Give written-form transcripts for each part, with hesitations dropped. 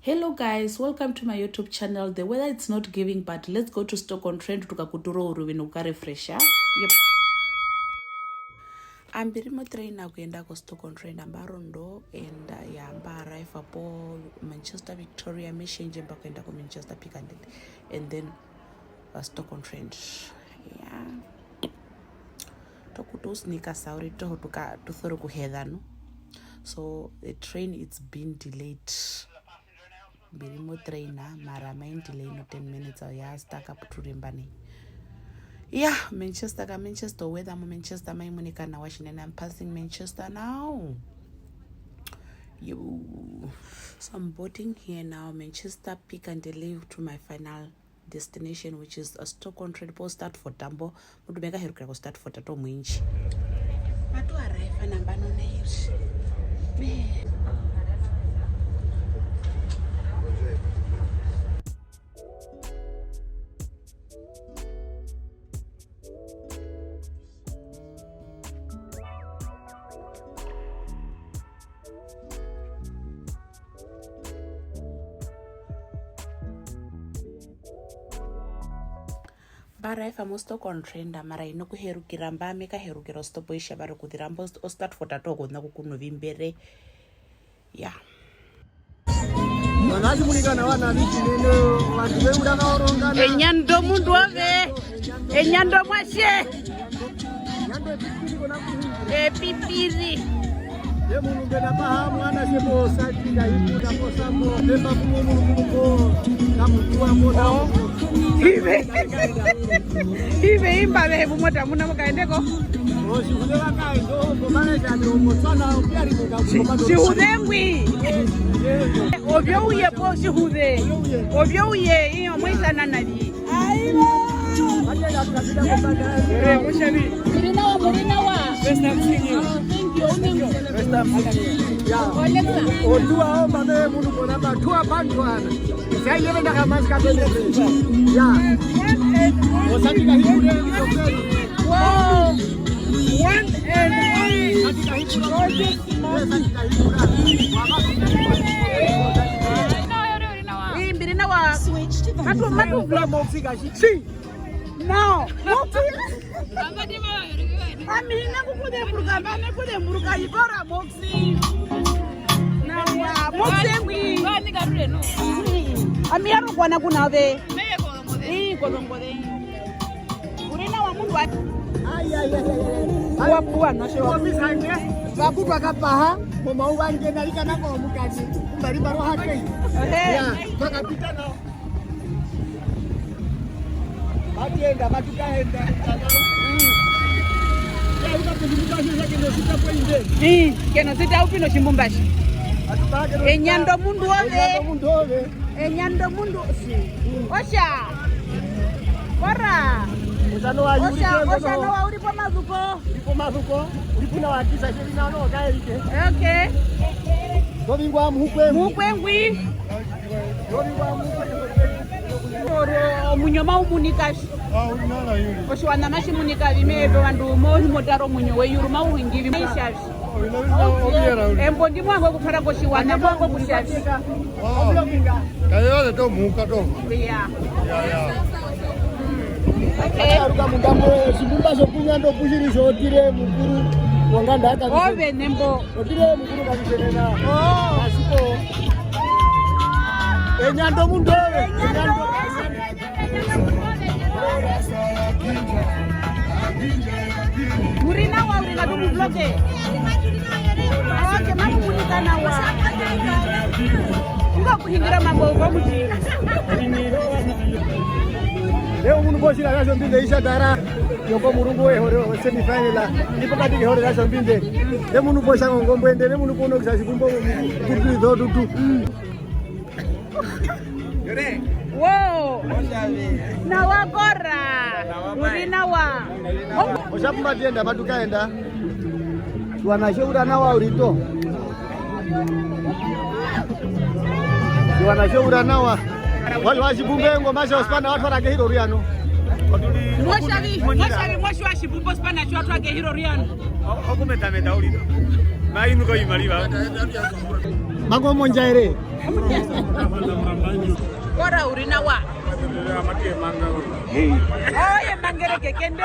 Hello guys, welcome to my YouTube channel. The weather it's not giving, but let's go to Stock-on-Trend tukakuturo uruvinuka refresher. Yep. Ambirimo train kuenda ko Stock-on-Trend ambarondo and yamba arrive apo Manchester Victoria meshenje mpaka kuenda ko Manchester Piccadilly and then Stock-on-Trend. Yeah. Tokutos nika sauri to tuka tuthoro kuhedano. So the train it's been delayed. Birimo trainer mara main delay no 10 minutes or ya stuck up to Rimbani. Yeah, Manchester weather I'm Manchester my Monica na Washington. I'm passing Manchester now. So I'm boarding here now, Manchester Piccadilly to my final destination, which is a Stock-on-Trend post Stafford Tambo. Mudubeka heruka ko Stafford to mwinchi. Matu arrive na mbano na hirs. Bara if I'm Stock-on-Trend mara ino kuherukira mbame ka herukira stopoisha bari kutirambo Stafford atoko na kukuno vimbere. Yeah. Manaji muligana wana bichi neno wandiwe udana orongana. Enyando mundu ave. Enyando mwashe. Nyando pipiri kona kuhindi. Pipiri. Ye munu bena paha mwana sebo sati na ibu na posamo. Nema munu na mutua moda. Hive imba behebu mota muna makaendeko. Shihude wakaendo mbane jani umotana upiari muda. Shihude ngwi. Obyo uye po shihude. Obyo uye iyo mwisa nanadi. Aibo. Mushani. Murina wa. Best time singing. Thank you. Best time singing. Yeah. Odua o mame munu kona matua bandwana. Sai yele ndaka maska bele. Yeah. Osati kahibule. Wow. 1 and 3. Now, amina kukude burgamba ne kude burga ibora boxi. Now, boxi ngwi. Ngani garure no. Amiyaro kwana kunave. Meye kolongode. Kolongode. Urina wa mundu wa. Wapuwa no sho. Komisange. Bakutwa kapaha, mama uwange nalika nako mukazi. Mbali baro hake. Ya, bakapita na. Batienda batukaenda. Ya unakuzimuka sasa kino sita poinde. Keno sita upino chimbumbashi. Enyando mundu ove. Enyando mundu. Osha. Bora. Osha no uri po mazuko. Uri na wakisa shirina no kaerike. Okay. Dobingwa mukwengwi. Dobingwa munyoma umunikashi. Unala yuri. Oshwana mashimunika vimebe vandu mo motaro munyo we yuruma uhingivi maishashi. Embo ndi mwangu kuphara koshiwana mwangu kushashi. Kayo to muka to. Yeah. Okay. Aruka mungambo sibumba sokunya ndo kushiri shotire mukuru wanganda aka. Ove nembo. Otire mukuru kabisenena. Asiko. Enyando mundove. Murina wa urina dumu bloke. Okay, mamu munikana wa. Ngo kuhingira mambo kwa muti. Leo munu boshi la rasho mbinde isha dara. Yoko murungu we hore semi final. Nipo kati hore rasho mbinde. Leo munu bosha ngombo ende leo munu kono kisasi kumbo kutu do dutu. Yore. Wow. Na wakora. Murina wa. Oshapuma tienda matukaenda. Wanashauri na wa urito. Wanashauri na wa. Wale washibumbengo masha uspana watu wake hilo riano. Moshari washibumbo uspana watu wake hilo riano. Okumeta urito. Mai nuko imaliba. Mango monjaire. Kora urina wa. Hey. Oye mangere kekende.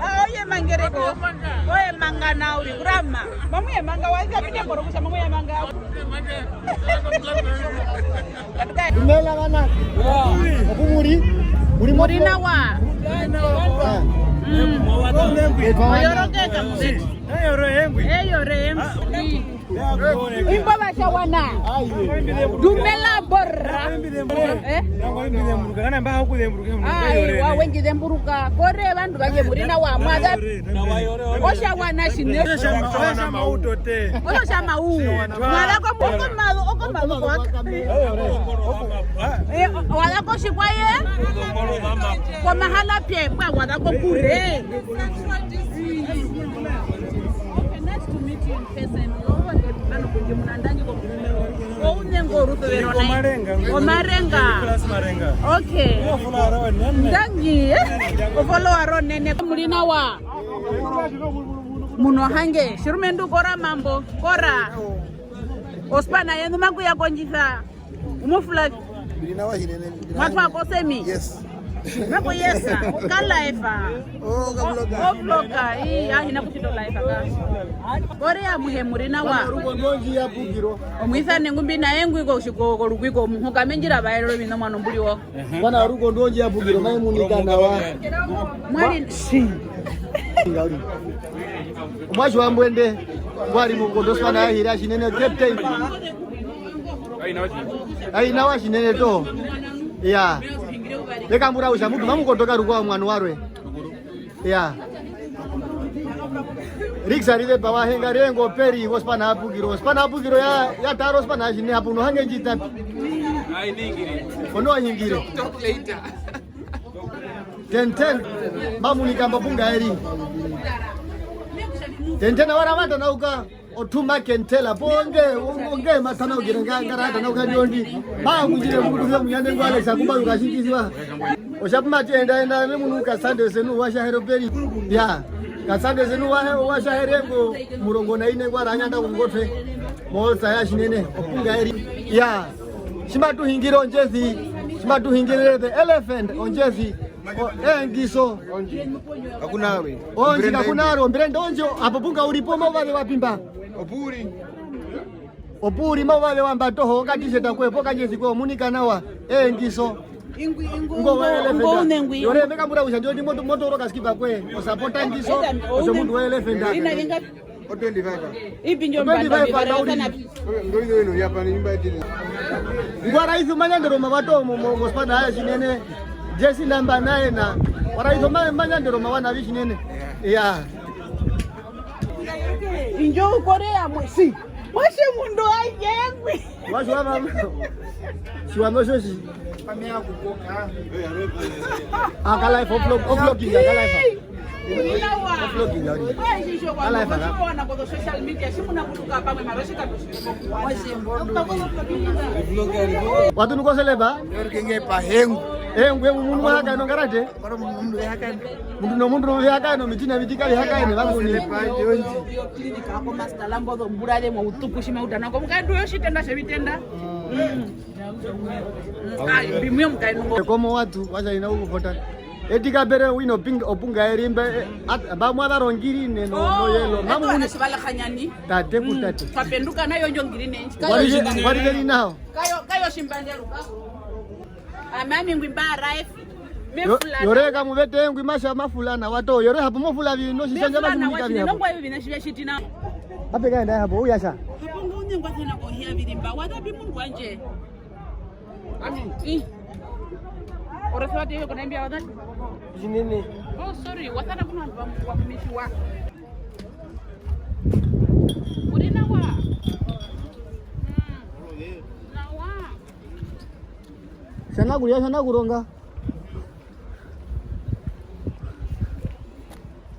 Oye mangere ko. Oye manga na uri grandma. Mamu ye manga wa kapite koro kusa mamu ye manga. Dumela bana. Okumuri. Urina wa. Oyoroke kamuseti. Eyore. Imba bashawana. Dumela borra. Wa wengi demburuka. Kore bandu baje murina wa mwadha. Oshawana shine. Osha mauto te. Osha mau. Mwadha ko malu wala ko shikwaye. Kwa mahala pia kwa wala ko kure. Nice to meet you in person. Marenga. Okay. Ndangi. Follow aronene mulina wa. Muno hange. Shirumendu kora mambo. Kora. Ospana yenu magu ya konjisa. Umufula. Mulina wa hinene. Watu wako semi. Yes. Mako yesa. Kalaifa. Vloga. Hina kutito life ka. Korea muhemurina wa. Rugondoji ya bugiro. Omwithane ngumbi na yengu iko shikoko lugwiko muhuka menjira baero bino mwana mbuliwo. Bana rugondoji ya bugiro naye munikana wa. Mwali si. Ngauri. Mwaji wa mbwende bwali mugondo sana yahira shinene captain. Aina wa shinene to. Yeah. Leka mbura usha mutu mamukotoka ruko mwana warwe. Yeah. Riksarive bawa henga rengo peri ospana apugiro ya taro ospana jine hapuno hange njita. Ai ningire. Ono nyingire. Talk later. 10 mamu nikamba bunga eri. 10 wara wanda nauka otuma kentela bonge matana ugirenga ngara nauka diondi. Ba mujire mukuze munyande ngwale sakumba ukashikizwa. Oshapuma tenda enda memunuka sande senu washa hero peri. Ya. Kasande zenu wa shaherengo murongo na ine kwa ranyanda kungotwe moza ya shinene opunga eri ya shimatu hingiro onjezi shimatu hingire the elephant onjezi engiso Hakunawe. onji kakunaro mbirende onjo apopunga ulipo mawale wapimba opuri mawale wambatoho ngatisheta kwepo kanjezi kwa munikanawa engiso Ngo unengwi. Yore meka mura ushanjo ndi moto roka skipa kwe osapota ndiso oso mundu wa elephant ina genga 25. ipi ndio mbanda sana Ndio ino yapa ni nyumba tili. ngwara hizo manyandero mabato mo spada haya shinene jesi namba 9 na wara hizo manyandero mawana vi shinene ya injo Korea mwesi mwashe mundu ayengwi washo mama shiwamo shoshi Pamea kukoka. akala offlogging akala watu nukoseleba Yorkenge pahengu. mundu wahakano ngarate Para mundu yakani. mundu wahakano mitina mitikali hakane vanguni klinika ako master lambo do mburale mo utukushima utanako mukadu yoshitenda shebitenda ai bimwe mukaino komo watu wacha ina ukuvota etika bere wino ping opunga erimbe ba mwana rongiri ne no yelo mamu ni sibala khanyani tate kutate kapenduka nayo njo ngiri nenchi wali gani nao kayo shimbanje rubago amami ngwimba rife yoreka muvete ngwi masha mafulana wato yore hapo mofula vino shishanja basumika vino nongwa hivi vinashibya shitina ape kaenda hapo uyasha hapo ngunye ngwathena ko hiya virimba wadabi mungu wanje ami oraswa tiyo kunambia wadani jinene oh sorry wathana kuna watumishi wa urina wa na wa sana kuronga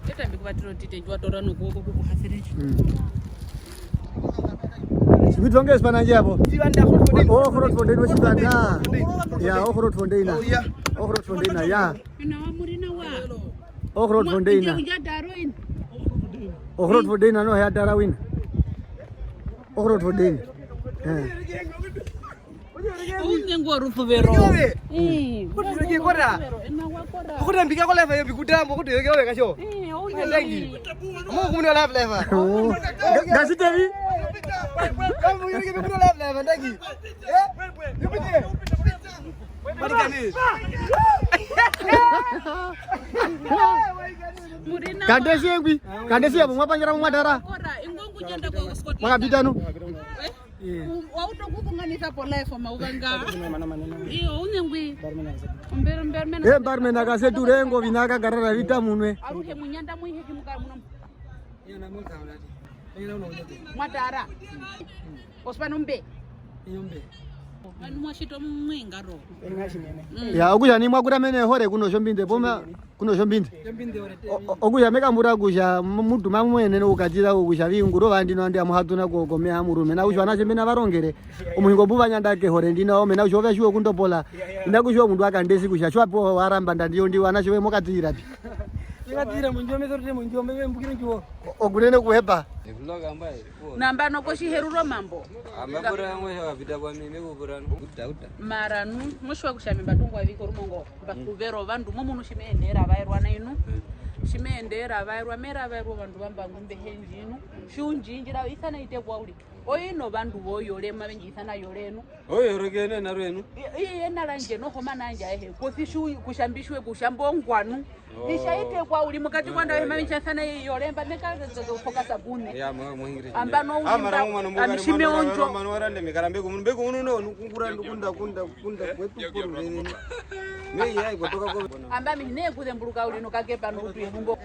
eta mbikubatiro tite jwa torano kuko kukuhasireje Sibitwange spananje hapo. Off-road fondaine shibanda. Ya off-road fondaine. Off-road fondaine ya. ina wa murina wa Off-road fondaine. nja Darwin Off-road fondaine no ya Darwin. Off-road fondaine. Unyengo rufuvero. Kuti kora. Kuti mbika kwa live bikutambo kuti yeke kacho. Ndagi. Mo kumuna live. Gasitevi. Kamu yeke bikutambo live ndagi. Yupite. Marikani. Kandesi engwi. Kandesi abo mwapangira mwadara. Ingongu jenda kwa Scotland. Mwakapitano. Wautokukunganisa po life mauganga. Iyo unyengwi. Mbere Barmen akasetu rengo vinaka garara vita munwe. Aruhe munyanda muiheki mukara muno. Mwadara. Ospan umbe. Anu mwashito mwingaro. Ya okuja ni mwakura mene hore kuno shombinde poma kuno shombinde. Okuja meka muraguja mudu mamwene no ukajira okuja vinguro vandino ndi amuhatuna kugomea murume na ushwana chemena varongere omuhingo buva nyanda ke hore ndina omena ushove shuo kundopola ndakushwa mundu akandesi kusha chwapo waramba ndandiyo ndi wana shwe mokatira pi. Ngatira munjome sorte munjome mbukire njuo. Ogunene kuhepa. Namba no koshihero mambo. Amabura ngwe havita kwa mimi kubura uta. Maranu mushwa kushame batungwa viko rumongo bakuvero vandu momuntu shimeendera vairwa na inu. Shimeendera vairwa mera vairwa vandu vamba ngumbe henjinu. Shunjinjira isana ite kwauli. Oyino vandu voyolema venji isana yolenu. Oyorogene na rwenu. Iyena lanje no homa nanja ehe. Kosishu kushambishwe kushambongwanu. Nishaite kwa uli mukati kwanda wema vincha sana yolemba neka kufoka sabune. Ya muhingire. Ambano ulimba amishime onjo. Mano warande mikarambe kumunbe kuno no kungura ndukunda kwetu poru nene. Me yai kutoka ko. Amba mine kuzembuluka uli no kakepa no kutu yembo.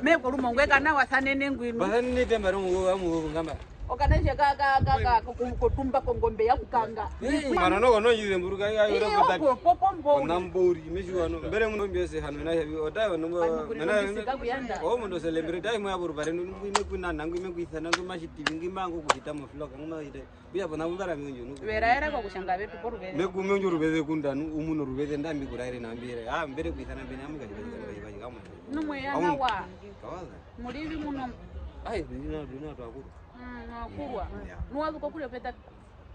Me ko lumongwe kana wasanene ngwinu. Basani tembaro mu ngamba. Okanaje kaka kutumba kongombe ya kukanga. Mano no no yize mburuka ya yoro kutati. Popombo. Nambori meshuano mbere muno mbese hanu na hebi otayo no mena. O mundo celebrate ai mwa buru bare no ngime kuna nangu ime kuithana ngo mashitivi ngimbango kuhita mafloka ngoma ite. Biya bona mbara minyo no. Vera era kwa kushanga vetu poru vere. Me kumenyo rubeze kundanu umuno rubeze ndambi kuraire nambire. Mbere kuithana mbene amuka jibaji kama. Numwe yana wa. Kawaza. Mulivi muno. Ai dina twakuru. Kurwa. Nuwazi kwa kule peta.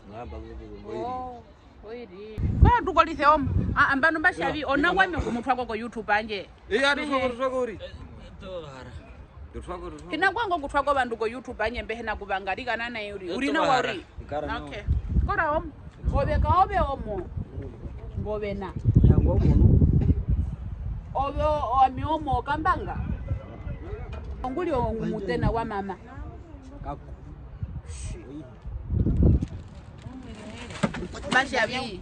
Ngamba ngebe. Oiri. Kwa tukolise om. Ambano bashavi ona wame kumutwa kwa YouTube anje. Twakuri. Kina kwango kutwa kwa bandu kwa YouTube anje mbehe na kubangalika nana yuri. Urina wari. Okay. Kora om. Obe omo. Ngobe na. Yango omo. Obe omi omo kambanga. Nguli omutena wa mama. Bashavi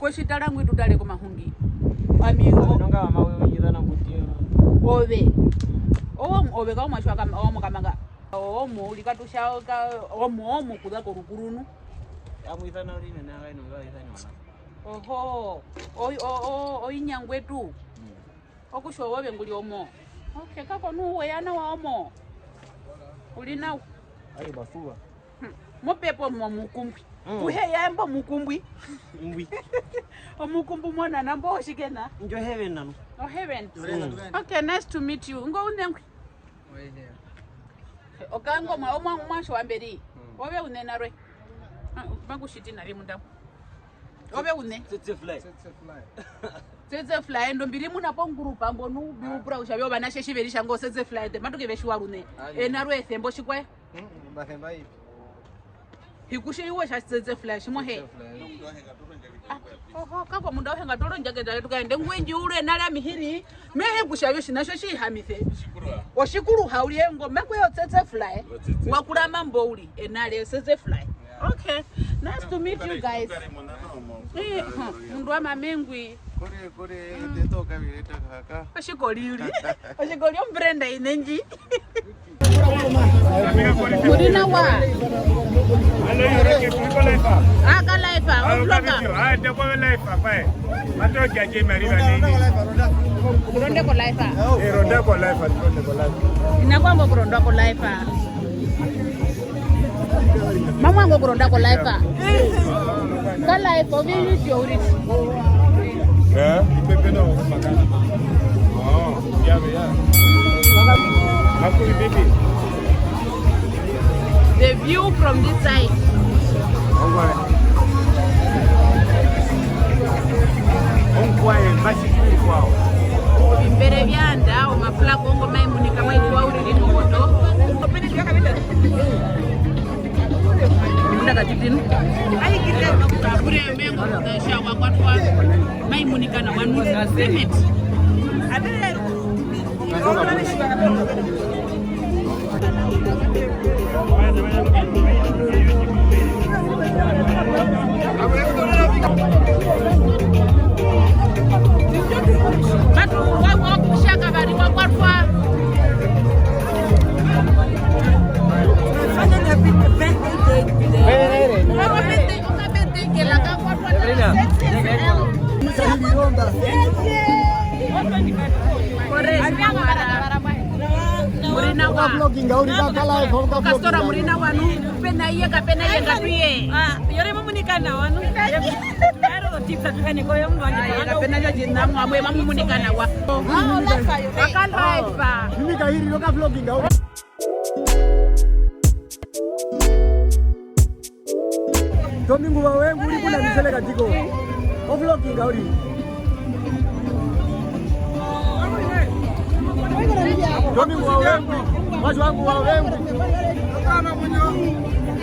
koshitala ngwitu tale ko mahungi amigo Nonga mama wewe yidana kuti. Obe ka umashwa ka omo kamanga omo ulikatusha ka omo kuza ko rukurunu Amuithana urine na ngai no yithana wana. Oho oinyangwetu okusho wobe nguli omo. Okay kako nuwe yana wa omo ulina Ai basuwa. Mopepo mukumbwi. Uhe yambo mukumbwi. Mbwi. Omukumbu mwana nambo oshikena. Njo heaven nanu. Oh heaven. Okay, nice to meet you. Ngo unenkwi. Okango mwa mwansho wamberi. Obe unena rwe. Bagushiti na rimunda. Obe une. Tsetse fly ndo mbiri muna pongurupa mbonu biupura ushabyo banashe shiverisha ngo tsetse fly de matuke veshwa rune. Enarwe sembo shikwe. Bathemba ipi. Hikushe iwe shasetse fly shimo he. Kako munda ohenga tolo njake tukaende ngwenji ule nala mihiri mehe kushabyo shinasho shihamithe. Oshikuru haulie ngo mekwe tsetse fly. Wakula mambo uli enale tsetse fly. Okay, nice to meet you guys. Mundu wa mamengwi. Kore tetoka vileta kaka. Oshikoli ombrenda inenji. Murina wa. Aka laifa, onloka. Deko laifa pai. Mato jaje mariba nini. Kuronde ko laifa. Ronde ko laifa. Inakwango kuronda ko laifa. Mama ngo kuronda ko laifa. Ka laifa vini teori. Ipepena makana. Ya. Aku bibi. The view from this side. Imbere byanda umafula kongo maimunika mwaitwa uri limoto munda katitini kure mengo shakwa kwatwa maimunika na wanu limit batu wakushaka bari wakwatwa kastora murina wanu pena yega tuye yore mumunikana wanu tipsa tukane koyo mwanji pena jaji na mwamwe mumunikana wa akalaifa mimika hili loka vlogging au Domingo wa wengu uli kuna misele katiko o vlogging au Domingo wa wengu watu wangu wa wengu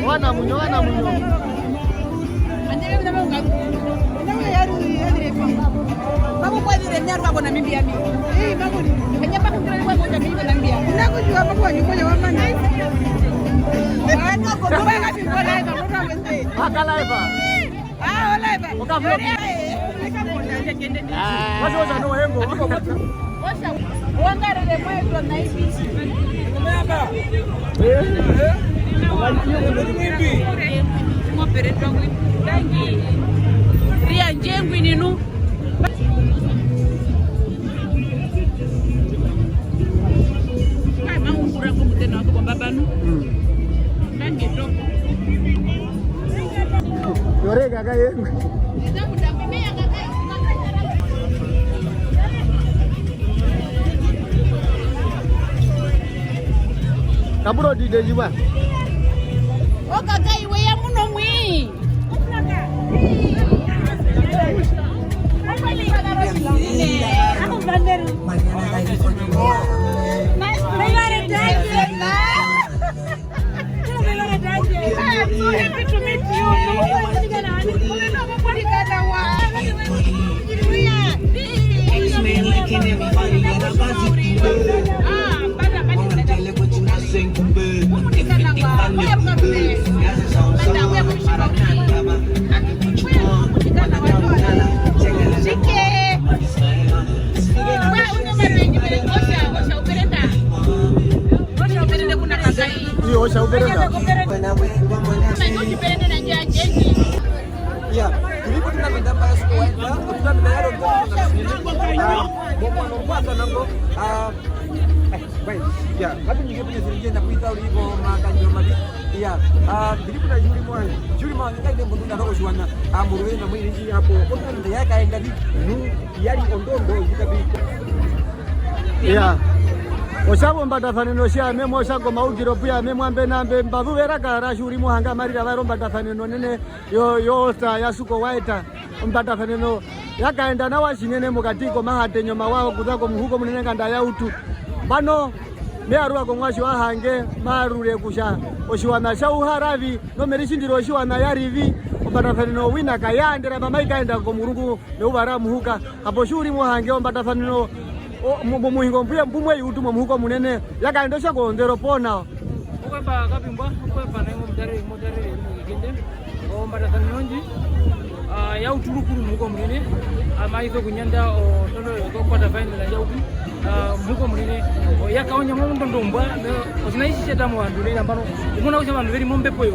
wana munyo Babu kwa dire nyarwa kwa Namibia mimi. Babu ni. Kenya babu kile kwa moja mimi Namibia. Nakujua babu wa nyumoja wa mana. Wana kwa baba kati kwa live kwa wende. Akalive. Live. Ukaflow. Wazo no hengo. Washa. Wangarele mwezo na hivi. Umeaba. Ngopere twangu. Dangi. Ria njengwi ninu. Yore gaga yengu. Kaburo dide jiwa. O gaga iwe ya muno mwi. Osha uberenda. Ya, tulipo tunapenda mpaka Sukowhite, tunapenda yaro kwa nango baik. Ya, kami juga punya sendiri nak kita ulipo makan jomali. Ya, tulipo na juri mo ngai dem bundu na rogo juana. Amurwe na mwili ji hapo. Kwa ndio ya kaenda di yari ondondo itabi. Ya. Osabo mbatafaneno sha memo shango maugiro pia memwambe nambe mbavu veragara shuri muhanga marira varo mbatafaneno nene yosta ya Sukowhite mbatafaneno yakaenda na washinene mukatiko mahate nyoma wao kuzako muhuko munene nganda ya utu bano mearua komwashi wahange marure kusha oshiwana sha uharavi no merishindiro oshiwana yarivi mbatafaneno wina kayandera mama ikaenda ko murungu neubara muhuka hapo shuri muhange mbatafaneno muhingo mpya mpumwe yutu muhuko munene yakaendesha kondero pona ukaba kapimbwa ukaba na modare ngende o mbatafaneno nyonji ya uturukuru muhuko munene amaizo kunyanda o tono ko kwata final ya uku muhuko munene yakaonya mundombwa osinaishi cheta mu vandu lera mbano umona kucha vandu veri mombepo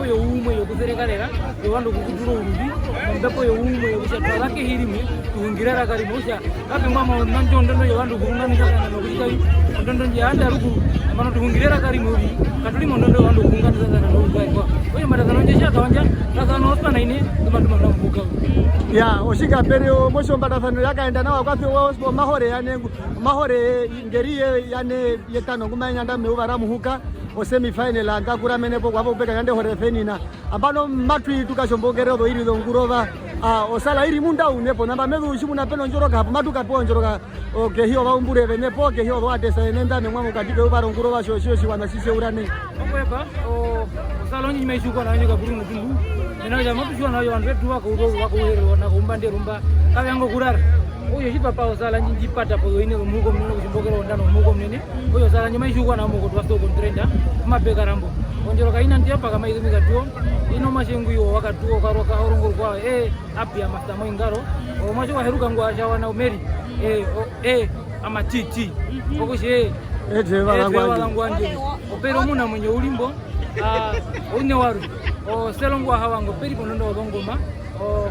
yo umwe yokuzerekarera yovandu kukuturo uruvi mombepo yo umwe yokucha lake hirimu kuhungirara kari musha kapi mama manjondondo yovandu kuunganisha kana nokuchai ndondo njanda ruku mbano tuhungirara kari muri katuli mondondo yovandu kuunganisha kana nokuchai oye matakano njesha kawanja takano ospa ine tumandu mbuka ya oshika perio mosho mbatafano yakaenda nawa kwapi wospo mahore yanengu mahore ngeriye yane yetano kumanya ndame ubara muhuka o semi final angakura menepo kwapo peka ande hore fenina abano matwi tukashombogerero iri ngurova osala iri munda unepo namba medu ushimuna peno njoroka hapo matuka po njoroka okay hiyo vaumbure venepo ke hiyo wadesa nenda nemwa katike ubaro ngurova shoshoshi wana sise urane okweba osala onyi meishuko na nyoka burungu tungu ninaja matu shwa nayo wandu wetu wako na kumbande rumba kayango kurara oyo hipa pa osala nyingi pata po ine mugo mnene kuchimbogero ndano mugo mnene oyo osala nyima ishuko na mugo twasto kontrenda mapeka rambo onjoroka ina ndia paka maizi mikatuo ino mashengu yo wakatuo karoka orongol kwa apia master moingaro o masho heruka ngwa shawa na umeri ama chichi okoshe ete wangwanje opero muna mwenye ulimbo une waru o selongwa hawango peri ponondo obongoma o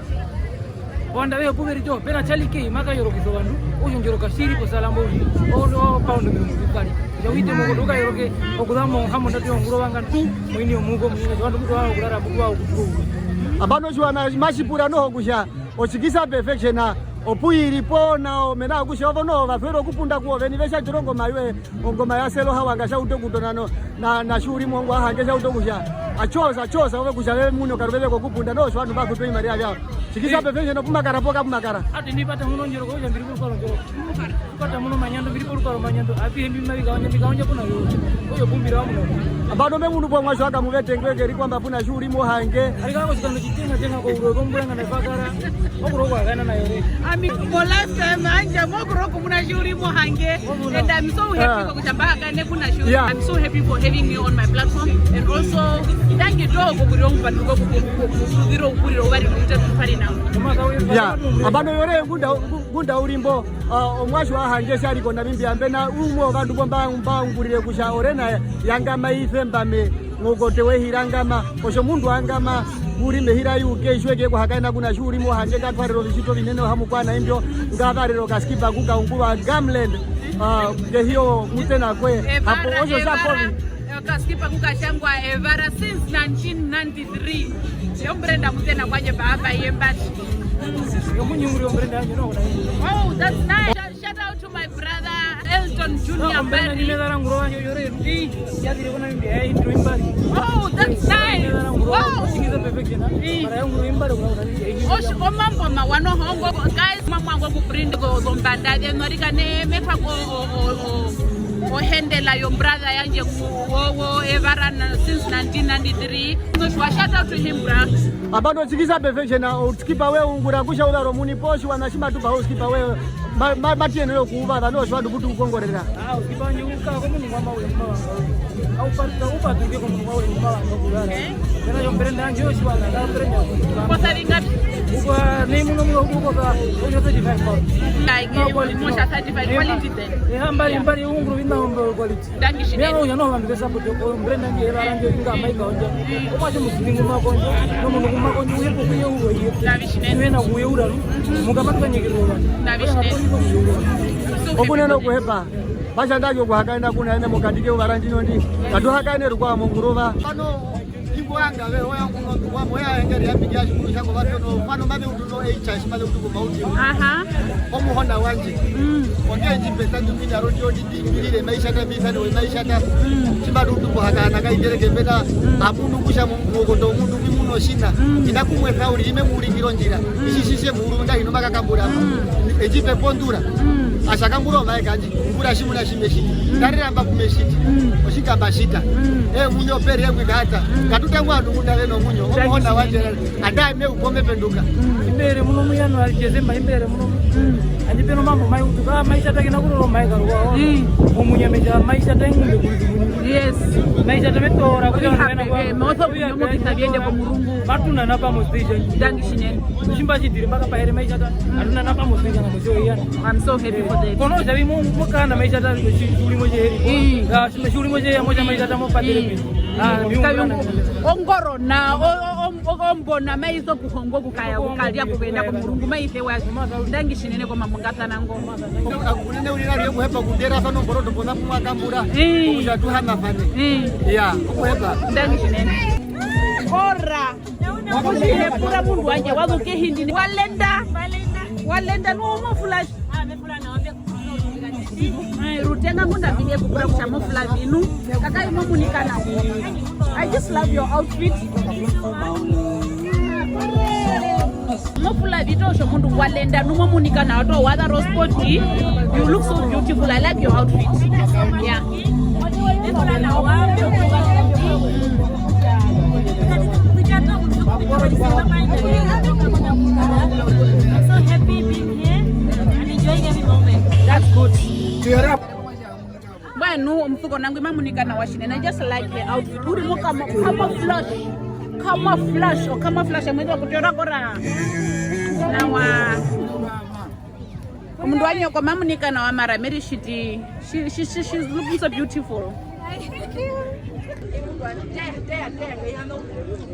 wanda wewe pugeri jo pera chalike maka yoro kisobandu oyo njoroka shiri ko salambo o paundo ngukali yawite mugo doka yoroke okudamo hamo ndati nguro wanga tu mwini omugo mwini wandu mtu wao kurara bugwa okutu abano jwana mashipura no kusha ochikisa perfection opuyiri pona omena kusha ovono vafero kupunda kuo veni vesha jirongo maiwe ngoma ya selo hawanga sha utokudonano na shuri mongo hange sha utokusha achoza ove kusha ve muno karubele ko kupunda no shwandu ba kupe maria yao chikisa perfection opumakara poka pumakara ati nipata muno njero ko jambiri ko njero pata muno manyando biri ko manyando api ndi mari kaonje kuna yo oyo bumbira wa muno abano me mundu pomwa shwaka muvetengweke ri kwamba puna shuri mo hange ari kako sikano chitenga ko uromburenga na fakara okuro kwa kana na yore for last time anja mokuroko muna shuri mo hange and I'm so happy ko kuchamba kane kuna shuri I'm so happy for having me on my platform and also thank you to kurirong banduko kuziro kuriro bari kuita tufari now abano yore ngunda ulimbo omwasho hange shari kona bimbi ambena umo bandu bomba ngurire kusha orena yanga maife mbame ngogotewe hirangama osho mundu angama buri mehira yuke shweke ko hakaina kuna shuri mo hange katwariro bishito binene hamukwana imbyo ngavariro kaskipa kuka unguwa gamland ke hiyo mutena kwe hapo osho sakovi kaskipa kuka shangwa evara since 1993 yo brenda mutena kwaje baba yembati yo munyuri brenda no oh that's nice shout out to my brother Elton Junior brenda ni medara nguro yore ndi yadire kona mbi intro imbari oh that's nice wow chikiza perfection mara yangu imbari kuna osh omambo mawano hongo guys mamwango ku print go zombanda de norika ne mekwa ko o handela yo brother yanje wo everana since 1993 so shout out to him bra abado chikiza perfection skipa we ungura kusha udaro muni poshi wanashima tu ba skipa we matieno yo kuva vano shwadu kuti ukongorera skipa nyuka ko munhu mama we mama au parta upa tuke ko munhu we mama ngokugara kana yo brenda njo shwala na brenda ko saringa uko ne munhu mwe uko ka onyo 35 pound like mo cha 35 quality then mbari unguru vinda umbo quality dangishi ne yo no vandu besa kuti ko brenda nje varanje inga maika onja umaje musingo makonja no munhu kumakonja uye kuye uye davishine wena kuye uraru mukamatwa nyekirwa davishine okuneno kuhepa bashandajo kuhakaenda kuna ene mukatike uvaranjino ndi katuhakaene rukwa mungurova pano ingwanga we oyangu wa moya engeri yapiga shukuru shako vatono pano mame utuno eicha shimale utuko mauti omuhonda wanje onge njipesa njumina rojo ndingirire maisha ta mifano we maisha ta chimadu utuko hakana kaingereke mbeta amundu kusha mungokondo mundu bimuno shina inakumwe kauri ime muringiro njira ishishishe murunda ino makakambura ejipe pondura ashakambura maikanje ngura shimuna shimeshiti ndariramba kumeshiti oshika bashita munyo pere yangu gata katutangwa ndumuda leno munyo omuhona wanje andai me ukome penduka imbere muno muyano alijezemba imbere muno anjipeno mambo mai utuka maisha take nakulo mai karwa omunya meja maisha take ngumbe kuli yes maisha tametora kuti ana kwa moto kunyomo kitabiende kwa murungu batuna napa mo station dangishinene kushimba chidire mpaka pahere maisha ta atuna napa mo station mo show yana I'm so happy for that kono jabi mo mukana maisha ta shuli mo jeri shuli mo jeri moja maisha ta mo padere ongoro na ombona maizo kuhongo kukaya kukalia kugenda kwa murungu maithe wa dangishinene kwa mamungata na ngoma akunene ulira kuhepa kudera pano mborodo bona kumwakambura kujatu hana fane ya kuhepa dangishinene ora wakushine pura mundu wanje wazuke hindi walenda no mo flash amefula na wambia Rutenga munda vile kukura kushamo flavinu. Kaka imo munikana. I just love your outfit. No flavito shomundu walenda numo munikana auto wada rose sporty. You look so beautiful. I like your outfit. Yeah. I'm so happy being here and enjoying every moment. That's good. Bueno, mfuko nangu imamunika na washine. And I just like the outfit. Urimu camouflage. Mwendo kutora kora. Na wa mundu wanyo kwa mamunika na wa mara Mary she's looking so beautiful.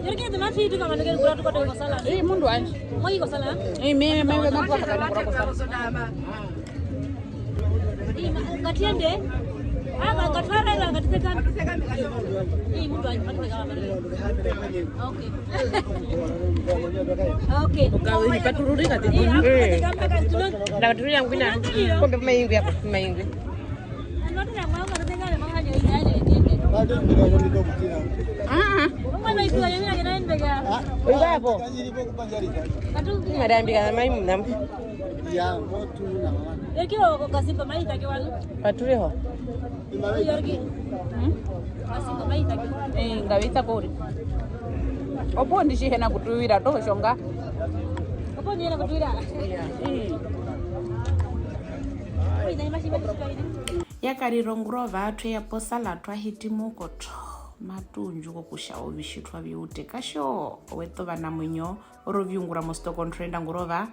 Yerke dema fi duka manake kura to ko sala. Mundu wanyo. Moi ko sala. Me kwa kura ko sala. Ngatiende. Aba ngatwara ila ngatiteka. Mundu wanyo ngatweka mara. Okay. Ukawi patururi kati. Ndatururi yangu ina. Kombe maingi hapo, maingi. Ndio ndio mwangu ngateka mama ile. Mwana itu ayo mina kena ndega. Ngapo? Katu Madambika mai mnam. Ya motu na mama. Ekiro kasipa mai takiwalo. Pature ho. Yorgi. Kasipa mai takiwalo. Ngawita kuri. Opo ndishi hena kutuwira to shonga. Opo ni hena kutuwira. Yakarironguro vathu yaposala twahiti mukoto matunju kokushawo vishitwa viute kasho weto vana munyo orovyungura mostoko ntrenda ngurova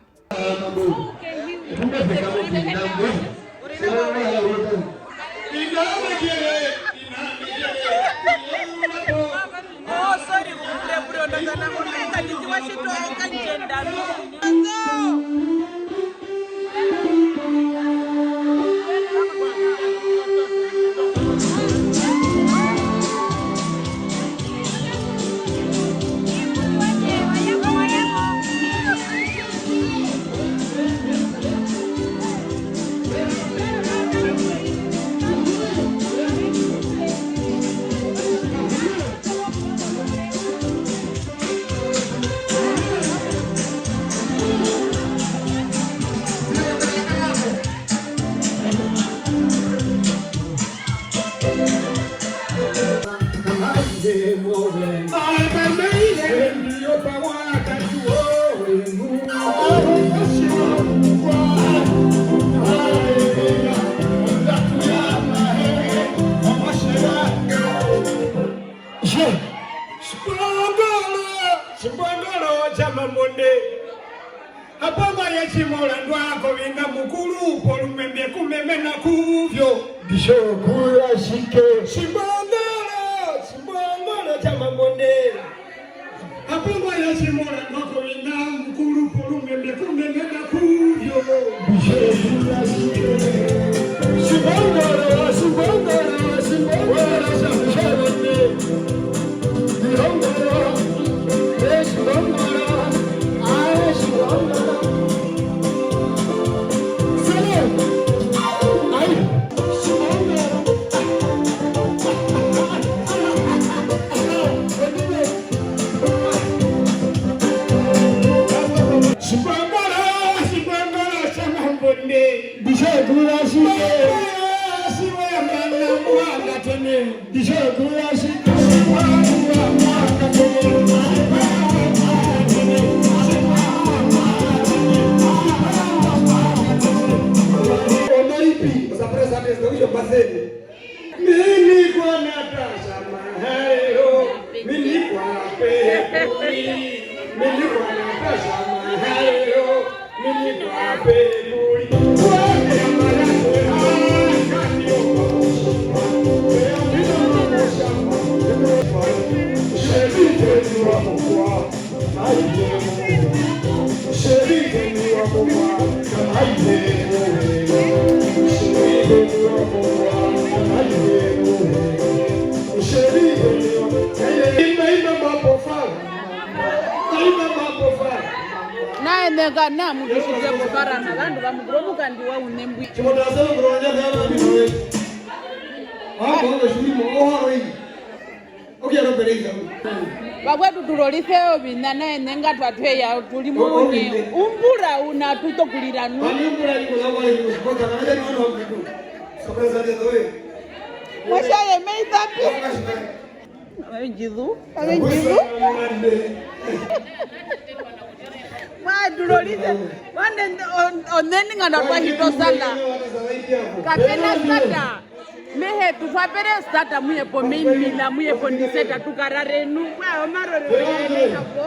nega na mudushize bobarana vandu vamugromuka ndiwa unembwi chimotaselo kuronya kana ndiwe hapo ngo shimo ohari okay ro bereza vakwetu tulolitheo vina naye nenga twatweya tuli munye umbura una tutokuliranu umbura iko na wale kuspota na ndio wana mtu sobreza ndio wewe mwasha yemeita pi avenjidu tulolithe wande oneni ngana twahito sana kapena sata mehe tufapere sata muyepo meimila muyepo ndiseta tukararenu kwao marorekapo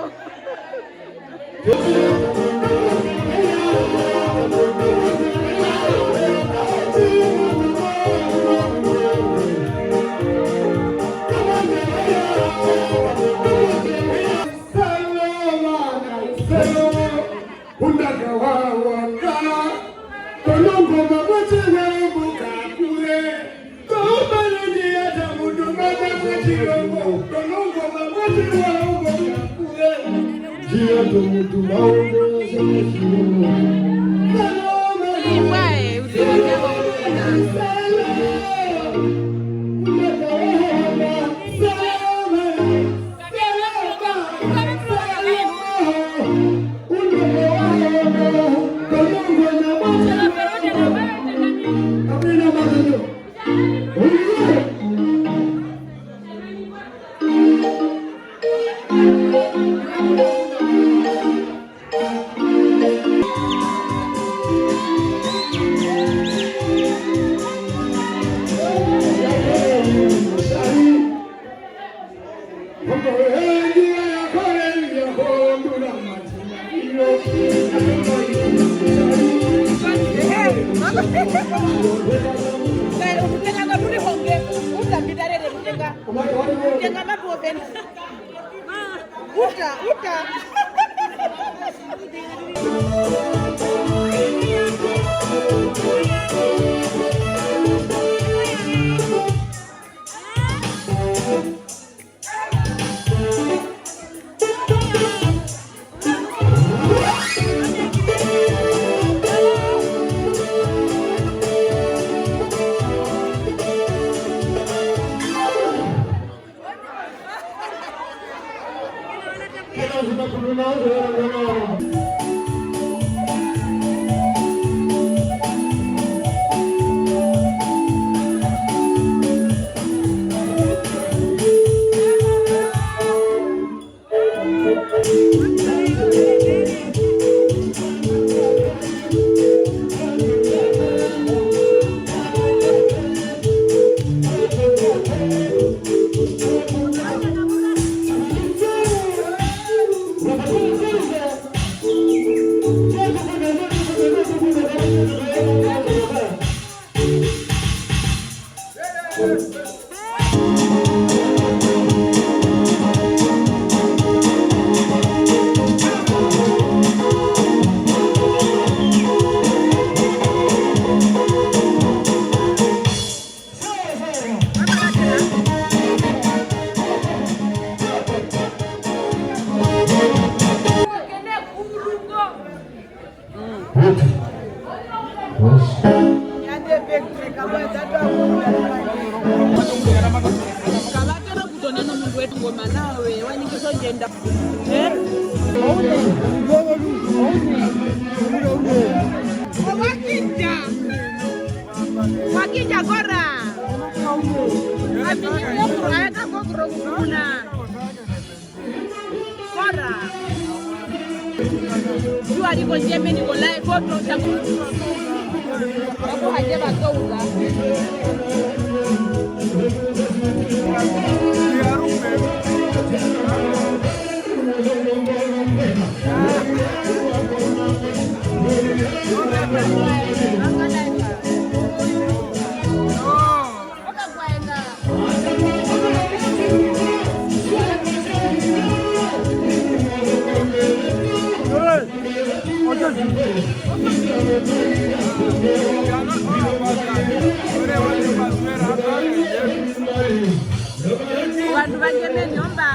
vanhu vange nenyomba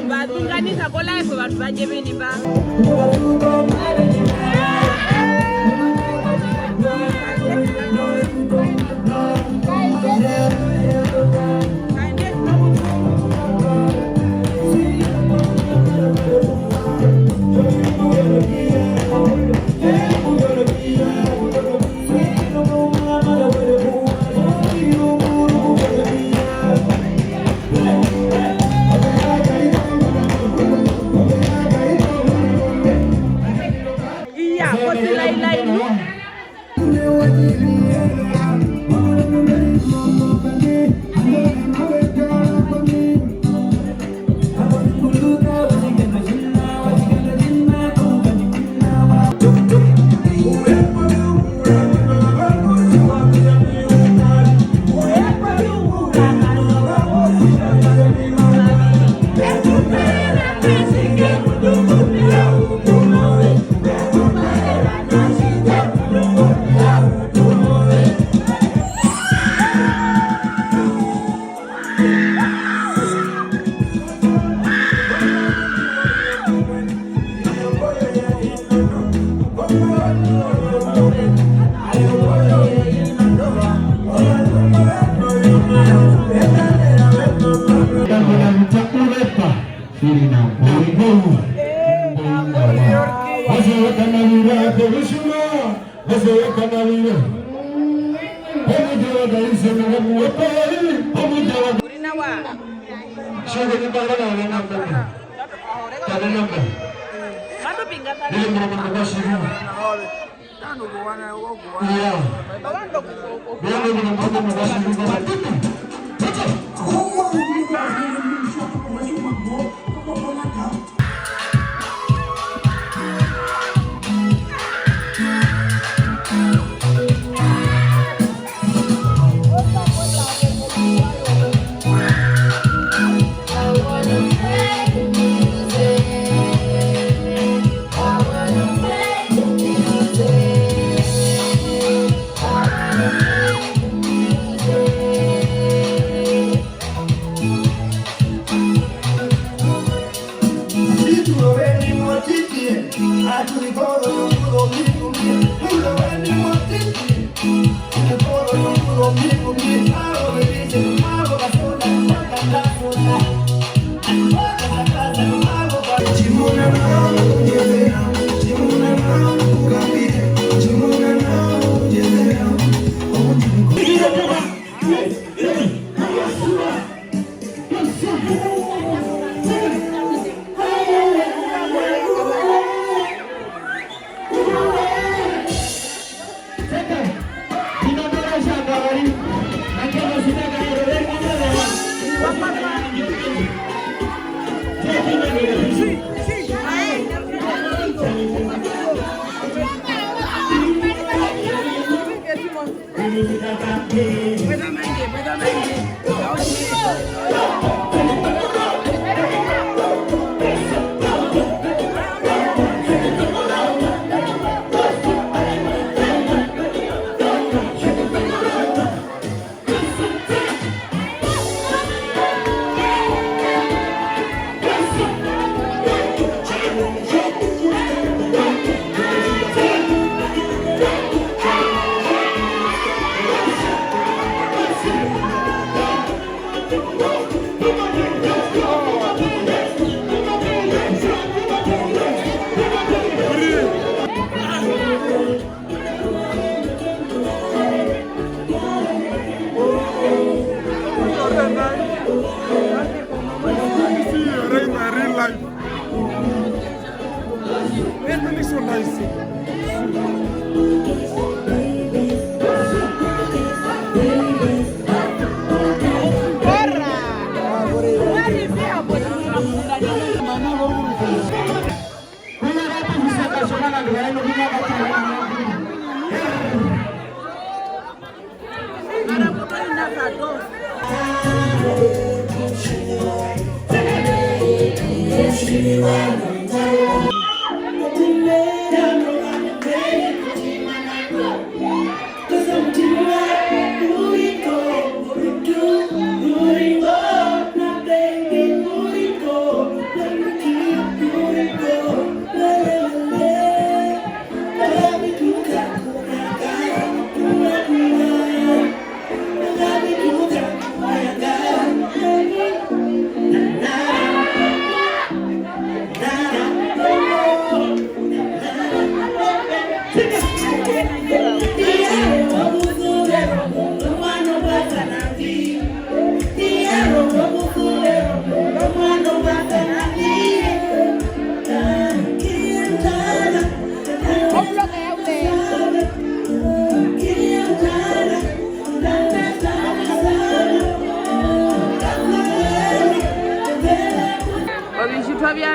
vatunganisa Esa cola es para valle venir va.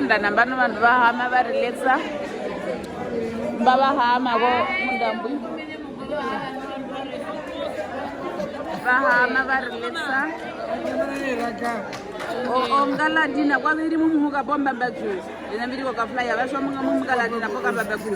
Rwanda nambano vanhu vahama va relaxa vahama vo mundambu vahama va relaxa ongaladina kwaviri mumuka bomba mbaju ina viri kwa flyer vasho munga latina poka mbaju